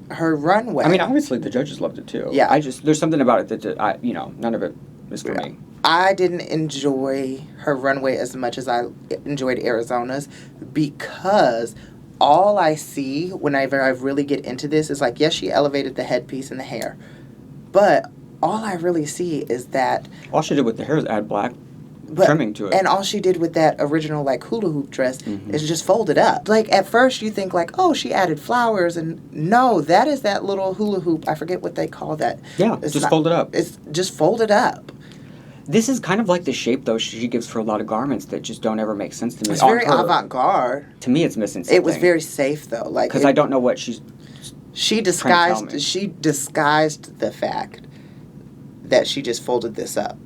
her runway... I mean, obviously the judges loved it too. Yeah. There's something about it that, none of it is for me. I didn't enjoy her runway as much as I enjoyed Arizona's because all I see whenever I really get into this is like, yes, she elevated the headpiece and the hair. But all I really see is that... All she did with the hair is add black trimming to it. And all she did with that original, like, hula hoop dress is just fold it up. Like, at first you think, like, oh, she added flowers. And no, that is that little hula hoop. I forget what they call that. Yeah, fold it up. It's just fold it up. This is kind of like the shape, though, she gives for a lot of garments that just don't ever make sense to me. It's very avant-garde. To me, it's missing something. It was very safe, though. Like, because I don't know what She disguised the fact that she just folded this up.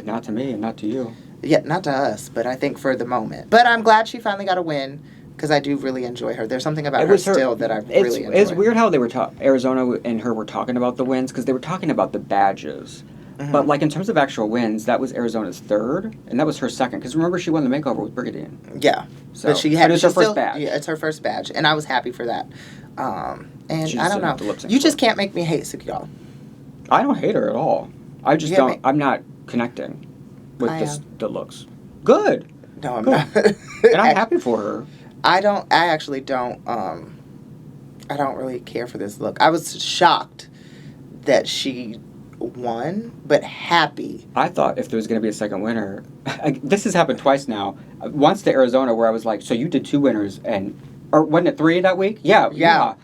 Not to me and not to you. Yeah, not to us, but I think for the moment. But I'm glad she finally got a win because I do really enjoy her. There's something about her still that I really enjoy. It's weird how they were Arizona and her were talking about the wins because they were talking about the badges. Mm-hmm. But, like, in terms of actual wins, that was Arizona's third, and that was her second. Because remember, she won the makeover with Brigadine. Yeah. So, but it was her first badge. Yeah, it's her first badge, and I was happy for that. And she I don't know. You just can't make me hate Suki Doll. I don't hate her at all. I just don't. I'm not connecting with the looks. Good. No, I'm Good. not. And I'm happy for her. I actually don't. I don't really care for this look. I was shocked that she won, but happy. I thought if there was going to be a second winner, this has happened twice now. Once to Arizona, where I was like, so you did 2 winners, or wasn't it 3 that week? Yeah.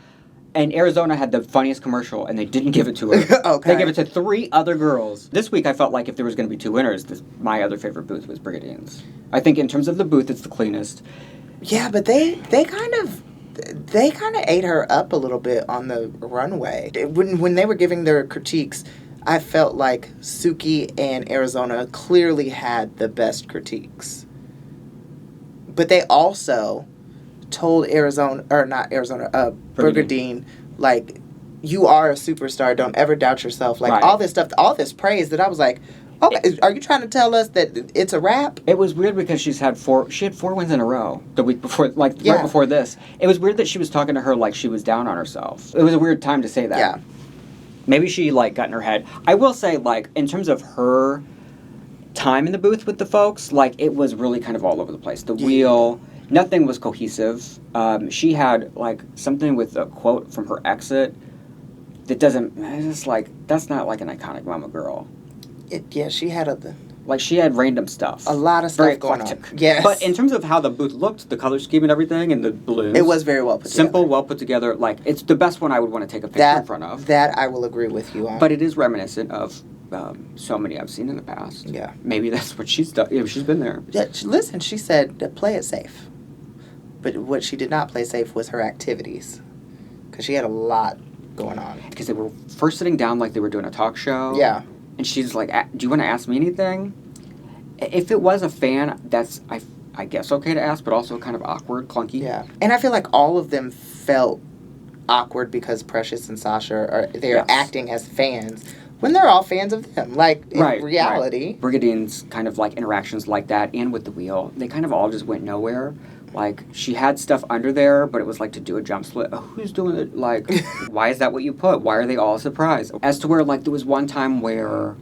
And Arizona had the funniest commercial, and they didn't give it to her. Okay. They gave it to 3 other girls. This week, I felt like if there was going to be 2 winners, my other favorite booth was Brigadine's. I think in terms of the booth, it's the cleanest. Yeah, but they kind of ate her up a little bit on the runway. When they were giving their critiques, I felt like Suki and Arizona clearly had the best critiques. But they also told Burgadine, like, you are a superstar. Don't ever doubt yourself. Like, all this stuff, all this praise that I was like, okay, are you trying to tell us that it's a wrap? It was weird because she had 4 wins in a row the week before, like, right before this. It was weird that she was talking to her like she was down on herself. It was a weird time to say that. Yeah. Maybe she, like, got in her head. I will say, like, in terms of her time in the booth with the folks, like, it was really kind of all over the place. The wheel, nothing was cohesive. She had, like, something with a quote from her exit that doesn't, it's just, like, that's not, like, an iconic mama girl. She had she had random stuff. A lot of stuff going on. Yes. But in terms of how the booth looked, the color scheme and everything, and the balloons. It was very well put together. Simple, well put together. Like, it's the best one I would want to take a picture in front of. That I will agree with you on. But it is reminiscent of so many I've seen in the past. Yeah. Maybe that's what she's done. She's been there. Yeah, listen, she said, play it safe. But what she did not play safe was her activities. Because she had a lot going on. Because they were first sitting down like they were doing a talk show. Yeah. And she's like, do you want to ask me anything? If it was a fan, that's, I guess, okay to ask, but also kind of awkward, clunky. Yeah. And I feel like all of them felt awkward because Precious and Sasha they're acting as fans when they're all fans of them. Like, in reality. Right. Brigadine's kind of, like, interactions like that and with the wheel, they kind of all just went nowhere. Like, she had stuff under there, but it was like to do a jump split. Oh, who's doing it? Like, why is that what you put? Why are they all surprised? As to where, like, there was one time where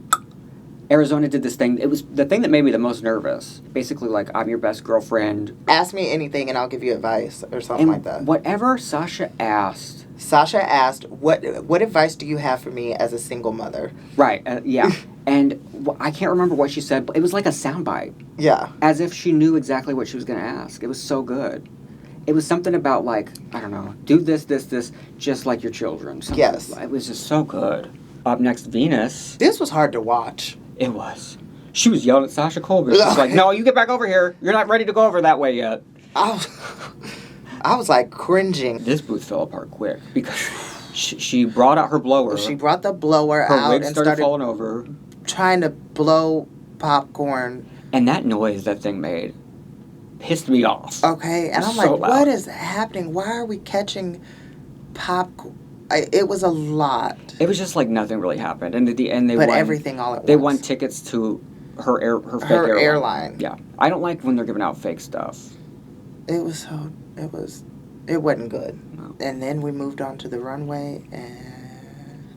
Arizona did this thing. It was the thing that made me the most nervous. Basically, like, I'm your best girlfriend. Ask me anything and I'll give you advice or something like that. Whatever Sasha asked, what advice do you have for me as a single mother? Right, yeah. And I can't remember what she said, but it was like a soundbite. Yeah. As if she knew exactly what she was going to ask. It was so good. It was something about, like, I don't know, do this, just like your children. Something. Yes. It was just so good. Up next, Venus. This was hard to watch. It was. She was yelling at Sasha Colby. She was like, no, you get back over here. You're not ready to go over that way yet. I was like cringing. This booth fell apart quick because she brought out her blower. She brought the blower her out wig and started falling over. Trying to blow popcorn. And that noise that thing made pissed me off. Okay, and I'm like, what is happening? Why are we catching popcorn? It was a lot. It was just like nothing really happened. And at the end, they won everything all at once. They won tickets to her fake airline. Yeah. I don't like when they're giving out fake stuff. It wasn't good. No. And then we moved on to the runway, and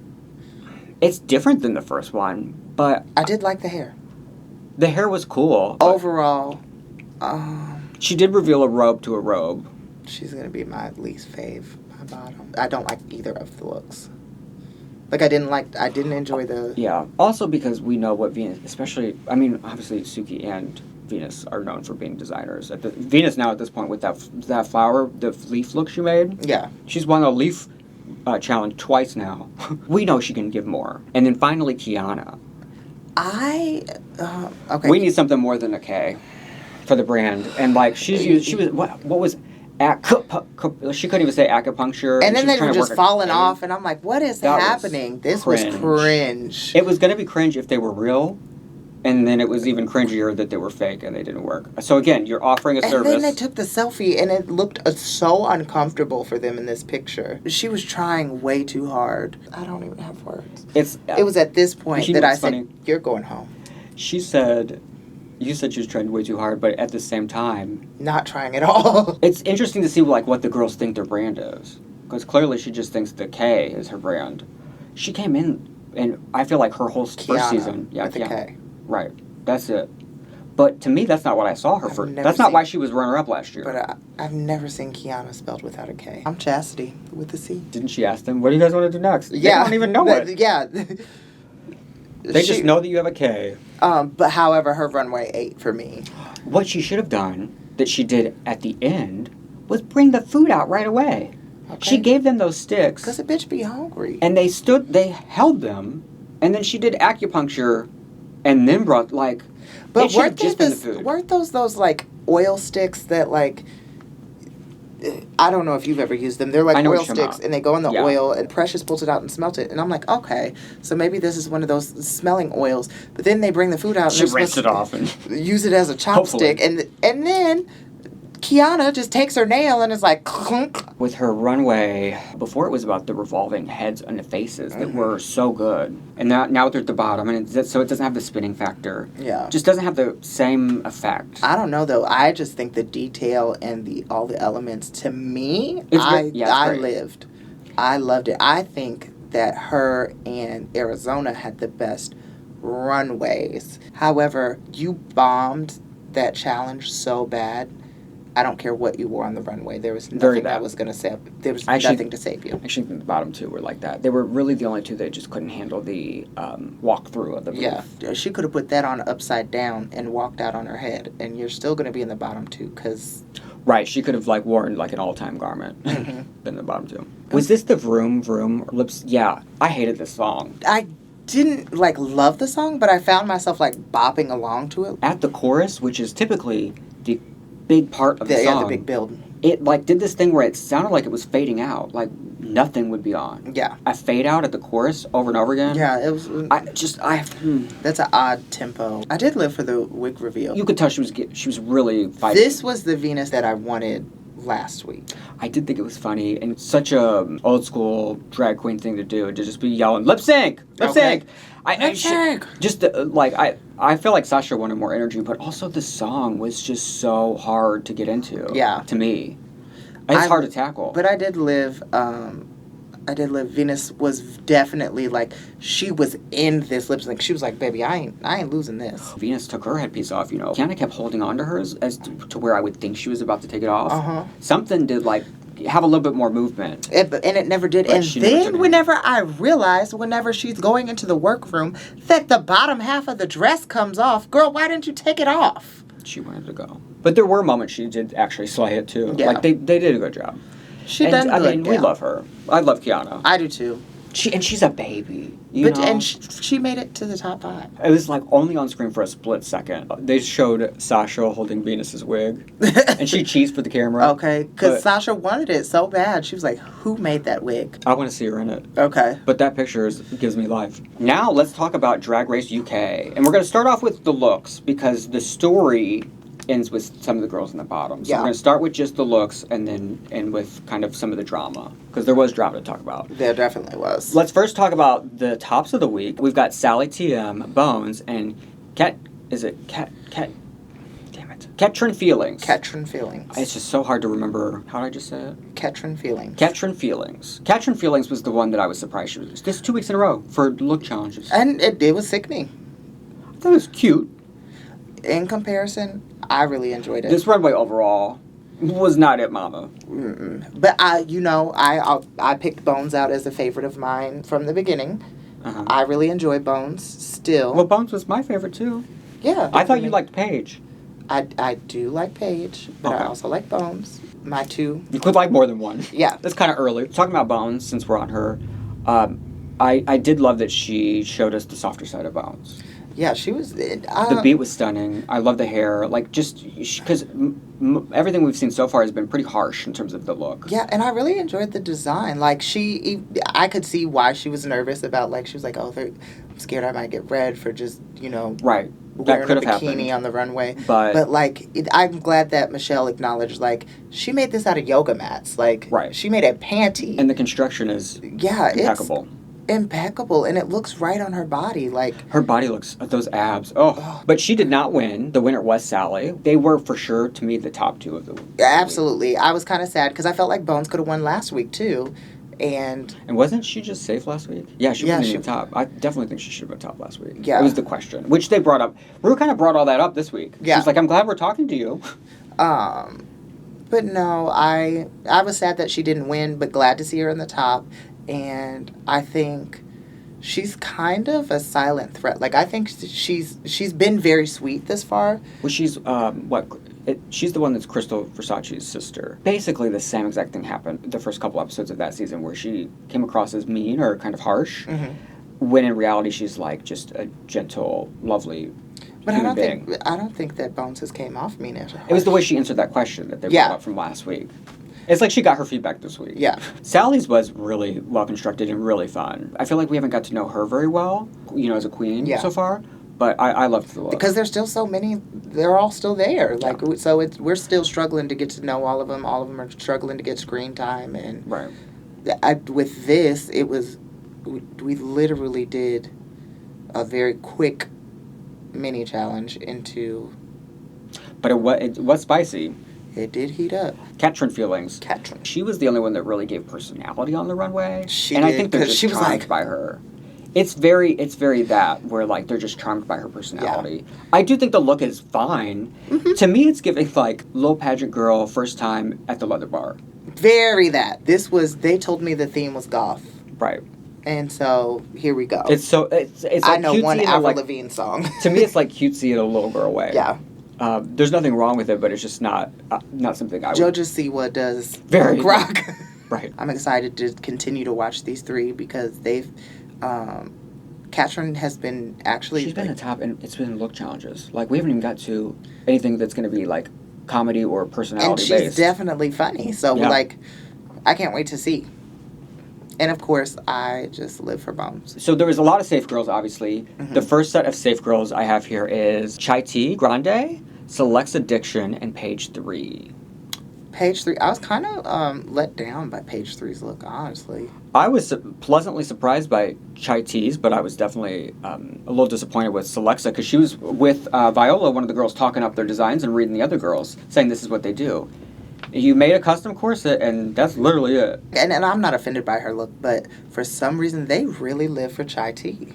it's different than the first one, but I did like the hair. The hair was cool. Overall, she did reveal a robe to a robe. She's gonna be my least fave. My bottom. I don't like either of the looks. Like, I didn't enjoy the... Yeah. Also because we know what Venus, especially, I mean, obviously Suki and Venus are known for being designers. Venus now at this point with that flower, the leaf look she made. Yeah. She's won a leaf challenge twice now. We know she can give more. And then finally Kiana. Okay. We need something more than a K for the brand. And, like, she was, what was... she couldn't even say acupuncture. And then they were just falling off, and I'm like, what is happening? This was cringe. It was going to be cringe if they were real, and then it was even cringier that they were fake and they didn't work. So again, you're offering a service. And then they took the selfie, and it looked so uncomfortable for them in this picture. She was trying way too hard. I don't even have words. It was at this point that I said, you're going home. She said... You said she was trying way too hard, but at the same time... Not trying at all. It's interesting to see, like, what the girls think their brand is. Because clearly she just thinks the K is her brand. She came in, and I feel like her whole first season... Yeah, with the K. Right. That's it. But to me, that's not what I saw her for. That's not why she was runner-up last year. But I've never seen Kiana spelled without a K. I'm Chasity with a C. Didn't she ask them, what do you guys want to do next? Yeah. They don't even know it. Yeah. They just know that you have a K. But however, her runway 8 for me. What she should have done, that she did at the end, was bring the food out right away. Okay. She gave them those sticks. Because the bitch be hungry. And they held them, and then she did acupuncture, and then brought, like, but weren't those, like, oil sticks that, like, I don't know if you've ever used them. They're like oil sticks, and they go in the oil, and Precious pulls it out and smelts it. And I'm like, okay, so maybe this is one of those smelling oils. But then they bring the food out, she rinses it off and use it as a chopstick, and then Kiana just takes her nail and is like, clunk. With her runway, before it was about the revolving heads and the faces that were so good. And now they're at the bottom, and so it doesn't have the spinning factor. Yeah. Just doesn't have the same effect. I don't know, though. I just think the detail and all the elements, to me, I lived. I loved it. I think that her and Arizona had the best runways. However, you bombed that challenge so bad. I don't care what you wore on the runway. There was nothing that was going to save. There was nothing to save you. Actually, the bottom two were like that. They were really the only two that just couldn't handle the walk-through of the booth. Yeah. She could have put that on upside down and walked out on her head, and you're still going to be in the bottom two because... Right. She could have worn an all-time garment in the bottom two. Was this the Vroom Vroom lips? Yeah. I hated this song. I didn't love the song, but I found myself bopping along to it. At the chorus, which is typically the big part of the song. Yeah, the big build. It did this thing where it sounded like it was fading out. Nothing would be on. Yeah. A fade out at the chorus over and over again. Yeah, it was... That's an odd tempo. I did live for the wig reveal. You could tell she was really fighting. This was the Venus that I wanted last week. I did think it was funny and such a old school drag queen thing to do, to just be yelling lip sync. I feel like Sasha wanted more energy, but also the song was just so hard to get into. Yeah, to me, it's hard to tackle. But I did live. Venus was definitely she was in this lip sync. She was like, "Baby, I ain't losing this." Venus took her headpiece off. Kiana kept holding on to hers as to where I would think she was about to take it off. Something did have a little bit more movement. And it never did. And then whenever I realized, whenever she's going into the workroom, that the bottom half of the dress comes off. Girl, why didn't you take it off? She wanted to go. But there were moments she did actually slay it too. Yeah. They did a good job. She done good. We love her. I love Kiana. I do too. She's a baby. And she made it to the top 5. It was only on screen for a split second. They showed Sasha holding Venus's wig, and she cheesed for the camera. Okay, because Sasha wanted it so bad. She was like, "Who made that wig?" I want to see her in it. Okay, but that picture gives me life. Now let's talk about Drag Race UK, and we're going to start off with the looks because the story ends with some of the girls in the bottom. So we're going to start with just the looks and then end with kind of some of the drama. Because there was drama to talk about. There definitely was. Let's first talk about the tops of the week. We've got Sally TM, Bones, and Catrin Feelings. Catrin Feelings. It's just so hard to remember. How did I just say it? Catrin Feelings. Catrin Feelings. Catrin Feelings was the one that I was surprised she was. This is 2 weeks in a row for look challenges. And it was sickening. I thought it was cute. In comparison, I really enjoyed it. This runway overall was not it, mama. But I picked Bones out as a favorite of mine from the beginning. I really enjoy Bones still. Well, Bones was my favorite too. Yeah. Definitely. I thought you liked Paige. I do like Paige, but I also like Bones. My two. You could like more than one. Yeah. That's kind of early. Talking about Bones, since we're on her, I did love that she showed us the softer side of Bones. Yeah, she was... the beat was stunning. I love the hair. Because everything we've seen so far has been pretty harsh in terms of the look. Yeah, and I really enjoyed the design. I could see why she was nervous about, she was like, I'm scared I might get red for just, Right. Wearing a bikini on the runway. But I'm glad that Michelle acknowledged, she made this out of yoga mats. Right. She made a panty. And the construction is impeccable. Impeccable, and it looks right on her body. Her body looks, those abs. Oh. But she did not win. The winner was Sally. They were for sure, to me, the top two of the week. Absolutely. I was kind of sad because I felt like Bones could have won last week too. And wasn't she just safe last week? Yeah, she wasn't even top. I definitely think she should have been top last week. Yeah. It was the question, which they brought up. Rue kind of brought all that up this week. Yeah. She's like, I'm glad we're talking to you. But no, I was sad that she didn't win, but glad to see her in the top. And I think she's kind of a silent threat. I think she's been very sweet this far. Well, she's she's the one that's Crystal Versace's sister. Basically, the same exact thing happened the first couple episodes of that season, where she came across as mean or kind of harsh, when in reality she's just a gentle, lovely. But I don't think that Bones has came off mean as harsh. It was the way she answered that question that they brought up from last week. It's like she got her feedback this week. Yeah. Sally's was really well constructed and really fun. I feel like we haven't got to know her very well, as a queen so far. But I loved the look. Because there's still so many, they're all still there. Like, so we're still struggling to get to know all of them. All of them are struggling to get screen time. And right. With this, it was, we literally did a very quick mini challenge into... But it was spicy. It did heat up. Catrin feelings. Catrin. She was the only one that really gave personality on the runway. She and did, I think they're just charmed by her. It's very that where like they're just charmed by her personality. Yeah. I do think the look is fine. Mm-hmm. To me, it's giving like little pageant girl first time at the leather bar. Very that. They told me the theme was goth. Right. And so here we go. It's like I know one Avril Lavigne song. To me, it's like cutesy in a little girl way. Yeah. There's nothing wrong with it, but it's just not something I would. Jojo Siwa does very rock. Right. I'm excited to continue to watch these three because they've. Catrin has been actually... She's been the top, and it's been look challenges. Like, we haven't even got to anything that's going to be, like, comedy or personality-based. And she's definitely funny. So, like, I can't wait to see. And, of course, I just live for bums. So, there was a lot of safe girls, obviously. Mm-hmm. The first set of safe girls I have here is Chasity, Grande, Silllexa, Diction, and Paige 3. Paige 3, I was kind of let down by Paige 3's look, honestly. I was pleasantly surprised by Chaiti's, but I was definitely a little disappointed with Silllexa because she was with Viola, one of the girls, talking up their designs and reading the other girls, saying this is what they do. You made a custom corset, and that's literally it. And I'm not offended by her look, but for some reason, they really live for Chai-T.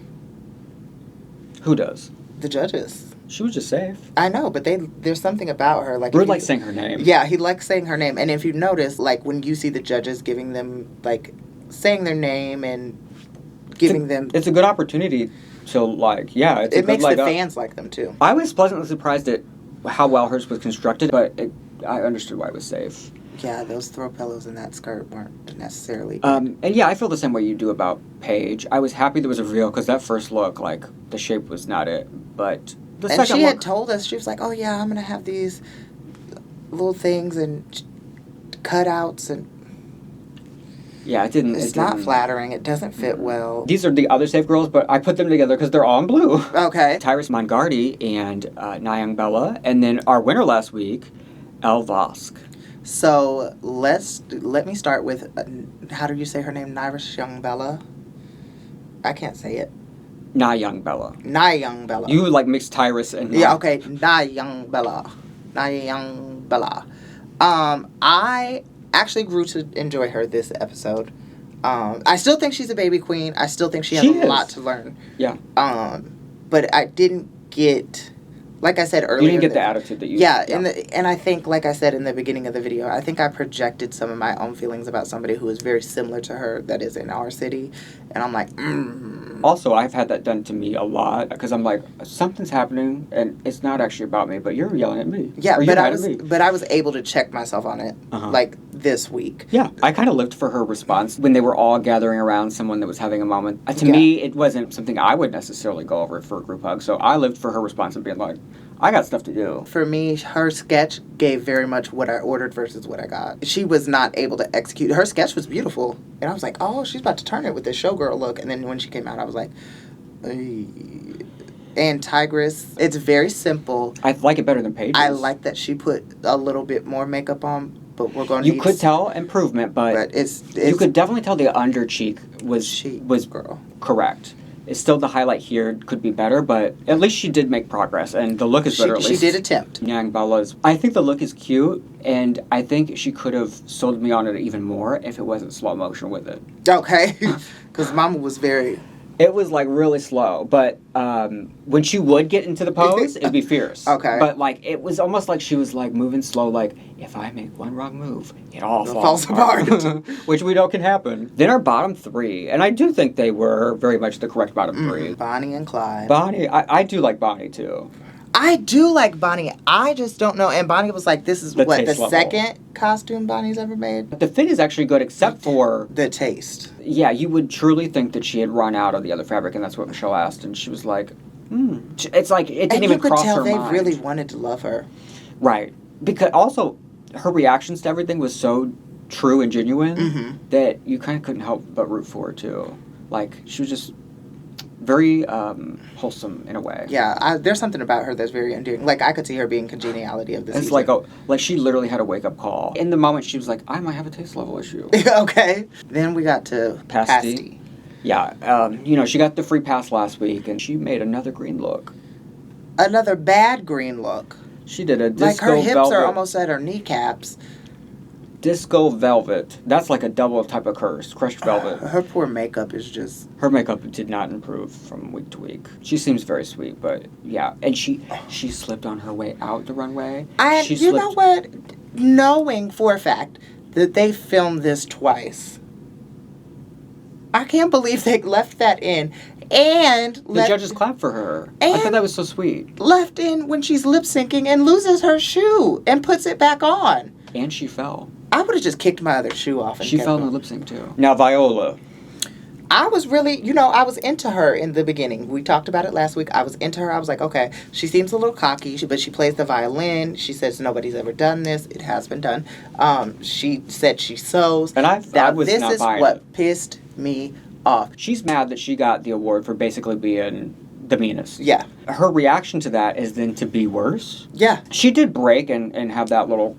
Who does? The judges. She was just safe. I know, but there's something about her. Like Rude likes saying her name. Yeah, he likes saying her name. And if you notice, like, when you see the judges giving them, like, saying their name and giving them... It's a good opportunity to, like, it makes the fans like them, too. I was pleasantly surprised at how well hers was constructed, but I understood why it was safe. Yeah, those throw pillows in that skirt weren't necessarily good. And yeah, I feel the same way you do about Paige. I was happy there was a reveal because that first look, like, the shape was not it, but... And she had told us, she was like, oh yeah, I'm going to have these little things and cutouts and... Yeah, it didn't... It's not flattering. It doesn't fit well. These are the other safe girls, but I put them together because they're all in blue. Okay. Tayris, Mongardi, and Nyongbella. And then our winner last week, Elle, Vosque. So let me start with, how do you say her name? Nyongbella? I can't say it. Nyongbella. Nyongbella. You like mix Tayris and... Yeah, okay. Nyongbella. I actually grew to enjoy her this episode. I still think she's a baby queen. I still think she has a lot to learn. Yeah. But I didn't get... Like I said earlier... You didn't get the attitude that you... Yeah, and I think, like I said in the beginning of the video, I think I projected some of my own feelings about somebody who is very similar to her that is in our city. And I'm like, Also, I've had that done to me a lot, because I'm like, something's happening, and it's not actually about me, but you're yelling at me. Yeah, but I was able to check myself on it, like, this week. Yeah, I kind of lived for her response when they were all gathering around someone that was having a moment. To me, it wasn't something I would necessarily go over for a group hug, so I lived for her response and being like, I got stuff to do. For me, her sketch gave very much what I ordered versus what I got. She was not able to execute. Her sketch was beautiful. And I was like, oh, she's about to turn it with this showgirl look. And then when she came out, I was like, Ey. And Tayris, it's very simple. I like it better than Paige's. I like that she put a little bit more makeup on, but we're going to You could tell improvement, but it's you could definitely tell the under cheek was girl. Correct. It's still the highlight here could be better, but at least she did make progress, and the look is better. At least she did attempt. Nyongbella's. I think the look is cute, and I think she could have sold me on it even more if it wasn't slow motion with it. Okay, because Mama was very... It was, like, really slow, but when she would get into the pose, it'd be fierce. Okay. But, like, it was almost like she was, like, moving slow, like, if I make one wrong move, it all falls apart. Which we know can happen. Then our bottom three, and I do think they were very much the correct bottom three. Bonnie and Clyde. Bonnie, I do like Bonnie, too. I do like Bonnie. I just don't know. And Bonnie was like, this is the second costume Bonnie's ever made? The fit is actually good, except for... the taste. Yeah, you would truly think that she had run out of the other fabric, and that's what Michelle asked. And she was like, It's like, it didn't even cross her mind. And you could tell they really wanted to love her. Right. Because also, her reactions to everything was so true and genuine that you kind of couldn't help but root for her, too. Like, she was just very wholesome in a way. Yeah, there's something about her that's very endearing. Like, I could see her being congeniality of the season. It's like she literally had a wake-up call. In the moment, she was like, I might have a taste level issue. Okay. Then we got to Pasty. Yeah, she got the free pass last week, and she made another green look. Another bad green look. She did a disco velvet. Like, her hips velvet. are almost at her kneecaps. Disco velvet. That's like a double type of curse. Crushed velvet. Her poor makeup is just... Her makeup did not improve from week to week. She seems very sweet, but yeah. And she slipped on her way out the runway. You know what? Knowing for a fact that they filmed this twice, I can't believe they left that in. And the judges clapped for her. I thought that was so sweet. Left in when she's lip syncing and loses her shoe and puts it back on. And she fell. I would have just kicked my other shoe off. And she fell in the lip sync too. Now Viola. I was really, I was into her in the beginning. We talked about it last week. I was into her. I was like, okay, she seems a little cocky, but she plays the violin. She says nobody's ever done this. It has been done. She said she sews. And I was not buying it. This is what pissed me off. She's mad that she got the award for basically being the meanest. Yeah. Her reaction to that is then to be worse. Yeah. She did break and have that little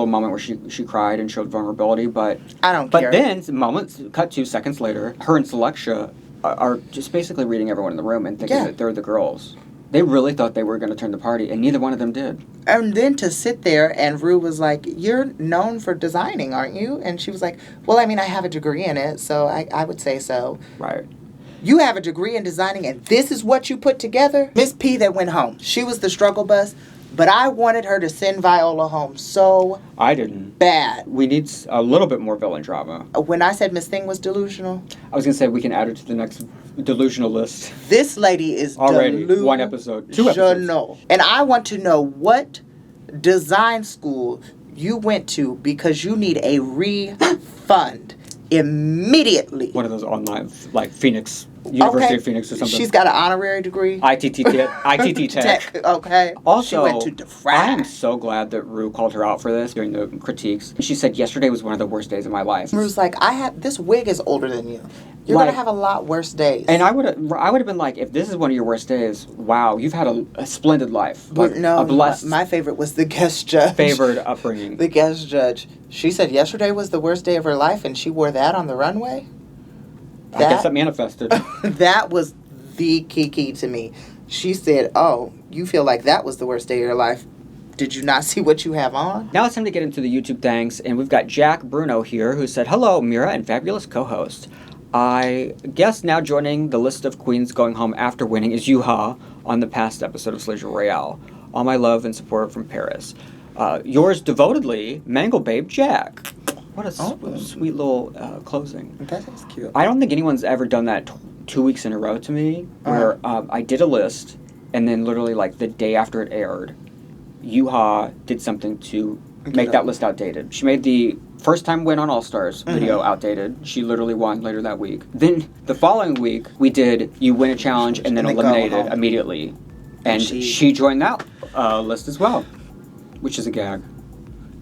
moment where she cried and showed vulnerability, but I don't care. But then, cut 2 seconds later, her and Silllexa are just basically reading everyone in the room and thinking that they're the girls. They really thought they were going to turn the party, and neither one of them did. And then to sit there, and Ru was like, you're known for designing, aren't you? And she was like, well, I mean, I have a degree in it, so I would say so. Right. You have a degree in designing, and this is what you put together? Miss P that went home. She was the struggle bus, but I wanted her to send Viola home so I didn't. Bad. We need a little bit more villain drama. When I said Miss Thing was delusional. I was going to say we can add her to the next delusional list. This lady is already 1 episode, 2 episodes. And I want to know what design school you went to because you need a refund immediately. One of those online, like Phoenix, University of Phoenix or something. She's got an honorary degree. ITT Tech. Okay. Also, she went to DeFrac. I am so glad that Ru called her out for this during the critiques. She said, yesterday was one of the worst days of my life. Ru's like, this wig is older than you. You're going to have a lot worse days. And I would have been like, if this is one of your worst days, wow, you've had a splendid life. But like, no, a blessed, my favorite was the guest judge. Favored upbringing. The guest judge. She said yesterday was the worst day of her life, and she wore that on the runway. I guess that manifested. That was the key to me. She said, oh, you feel like that was the worst day of your life. Did you not see what you have on? Now it's time to get into the YouTube thanks, and we've got Jack Bruno here who said, hello, Mera and fabulous co-host. I guess now joining the list of queens going home after winning is Yuha on the past episode of Slaysian Royale. All my love and support from Paris. Yours devotedly, Mangle Babe Jack. What a sweet little closing. That is cute. I don't think anyone's ever done that 2 weeks in a row to me, where I did a list, and then literally like the day after it aired, Yuha did something to make that list outdated. She made the first time win on All Stars video outdated. She literally won later that week. Then the following week, we did you win a challenge and then eliminated immediately. And she joined that list as well, which is a gag.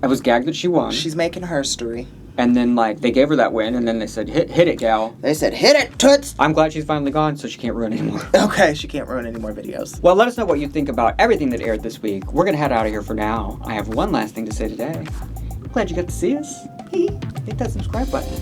I was gagged that she won. She's making herstory. And then, they gave her that win, and then they said, hit it, gal. They said, hit it, toots! I'm glad she's finally gone, so she can't ruin anymore. Okay, she can't ruin any more videos. Well, let us know what you think about everything that aired this week. We're going to head out of here for now. I have one last thing to say today. Glad you got to see us. Hit that subscribe button.